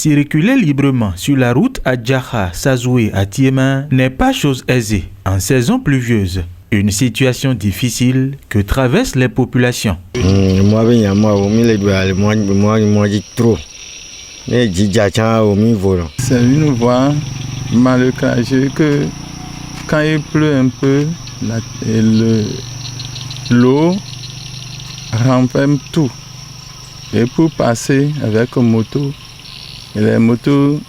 Circuler librement sur la route Adjaha-Sazoué à Tiéma n'est pas chose aisée en saison pluvieuse. Une situation difficile que traversent les populations. C'est une voie marécageuse que quand il pleut un peu, l'eau renferme tout. Et pour passer avec une moto, les motos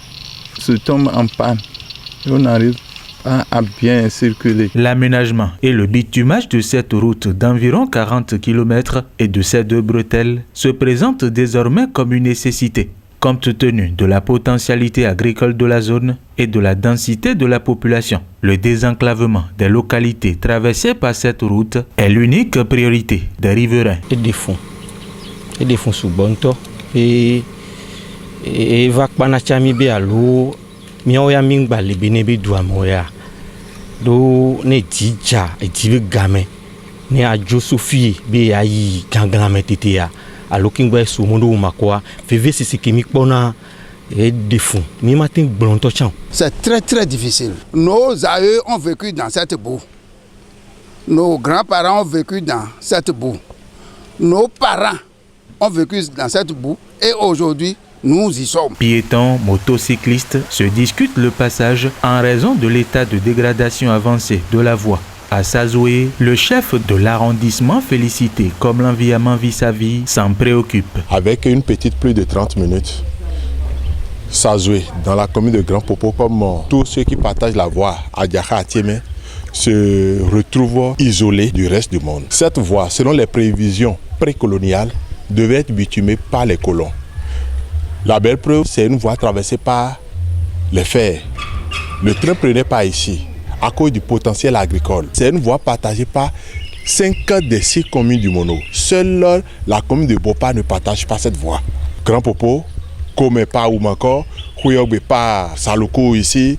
se tombent en panne. Et on n'arrive pas à bien circuler. L'aménagement et le bitumage de cette route d'environ 40 km et de ces deux bretelles se présentent désormais comme une nécessité, compte tenu de la potentialité agricole de la zone et de la densité de la population. Le désenclavement des localités traversées par cette route est l'unique priorité des riverains. Et des fonds sous bonto et vakpanachami be alo miaoya mingba lebenebe douamoya do ne dija e dibe game ne ajo sofie be ayi ganglame tetea alo kingba sumondo makwa feve sisikemi pona et des fonds mi matin blonto chan. C'est très très difficile. Nos aïeux ont vécu dans cette boue. Nos grands-parents ont vécu dans cette boue. Nos parents ont vécu dans cette boue et aujourd'hui, nous y sommes. Piétons, motocyclistes se discutent le passage en raison de l'état de dégradation avancée de la voie. À Sazoué, le chef de l'arrondissement félicité comme l'environnement vis-à-vis s'en préoccupe. Avec une petite pluie de 30 minutes, Sazoué, dans la commune de Grand Popo, comme tous ceux qui partagent la voie à Adjaha-Tiéma, se retrouvent isolés du reste du monde. Cette voie, selon les prévisions précoloniales, devait être bitumée par les colons. La belle preuve, c'est une voie traversée par les fers. Le train ne prenait pas ici à cause du potentiel agricole. C'est une voie partagée par 5 des 6 communes du Mono. Seule la commune de Bopa ne partage pas cette voie. Grand Popo, Komepa ou encore, Kouyobepa, Saloko ici,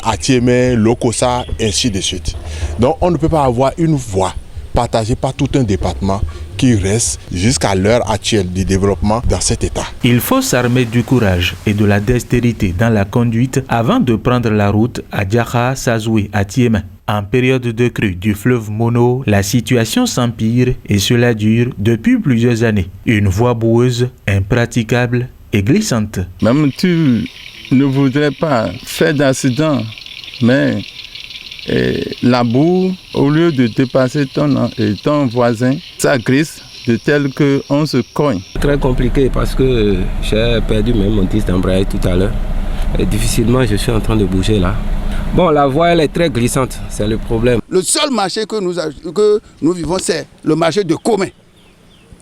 Atiémé, Lokosa, ainsi de suite. Donc on ne peut pas avoir une voie partagée par tout un département qui reste jusqu'à l'heure actuelle du développement dans cet état. Il faut s'armer du courage et de la dextérité dans la conduite avant de prendre la route Adjaha-Sazoué à Tiéma. En période de crue du fleuve Mono, la situation s'empire et cela dure depuis plusieurs années. Une voie boueuse, impraticable et glissante. Même tu ne voudrais pas faire d'accident, mais la boue, au lieu de dépasser ton voisin, ça glisse de tel qu'on se cogne. Très compliqué parce que j'ai perdu même mon disque d'embrayage tout à l'heure. Et difficilement, je suis en train de bouger là. Bon, la voie, elle est très glissante, c'est le problème. Le seul marché que nous vivons, c'est le marché de Komé.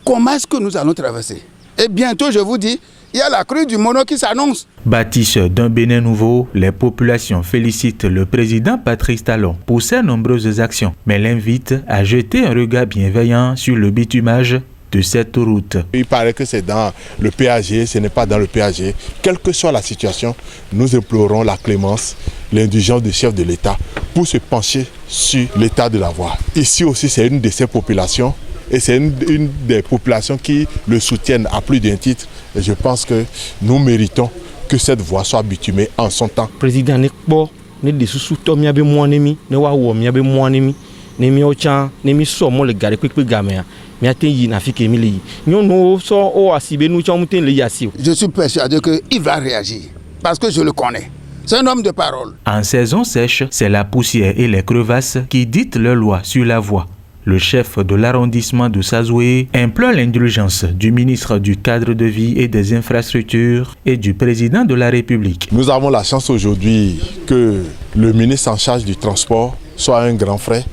Comment est-ce que nous allons traverser? Et bientôt, je vous dis, il y a la crue du Mono qui s'annonce. Bâtisseur d'un Bénin nouveau, les populations félicitent le président Patrice Talon pour ses nombreuses actions, mais l'invitent à jeter un regard bienveillant sur le bitumage de cette route. Il paraît que c'est dans le péager, ce n'est pas dans le péager. Quelle que soit la situation, nous implorons la clémence, l'indulgence du chef de l'État pour se pencher sur l'état de la voie. Ici aussi, c'est une de ces populations. Et c'est une des populations qui le soutiennent à plus d'un titre. Et je pense que nous méritons que cette voie soit bitumée en son temps. Président Nekpo, ne desusu to miabe mwanemi, ne wa wo miabe mwanemi, ne mi ochan, ne mi so mo le gare kwekwe gamea. Mi aten yi na fike mi le yi. Nyon no so o asibe nou chan muten le yasi. Je suis persuadé qu'il va réagir parce que je le connais. C'est un homme de parole. En saison sèche, c'est la poussière et les crevasses qui dictent leur loi sur la voie. Le chef de l'arrondissement de Sazoué implore l'indulgence du ministre du Cadre de vie et des Infrastructures et du président de la République. Nous avons la chance aujourd'hui que le ministre en charge du transport soit un grand frère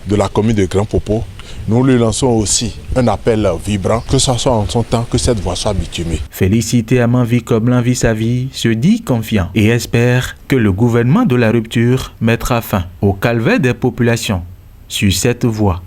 de la commune de Grand Popo. Nous lui lançons aussi un appel vibrant, que ce soit en son temps, que cette voie soit bitumée. Félicité à Manvi comme l'envie sa vie, se dit confiant et espère que le gouvernement de la rupture mettra fin au calvaire des populations sur cette voie.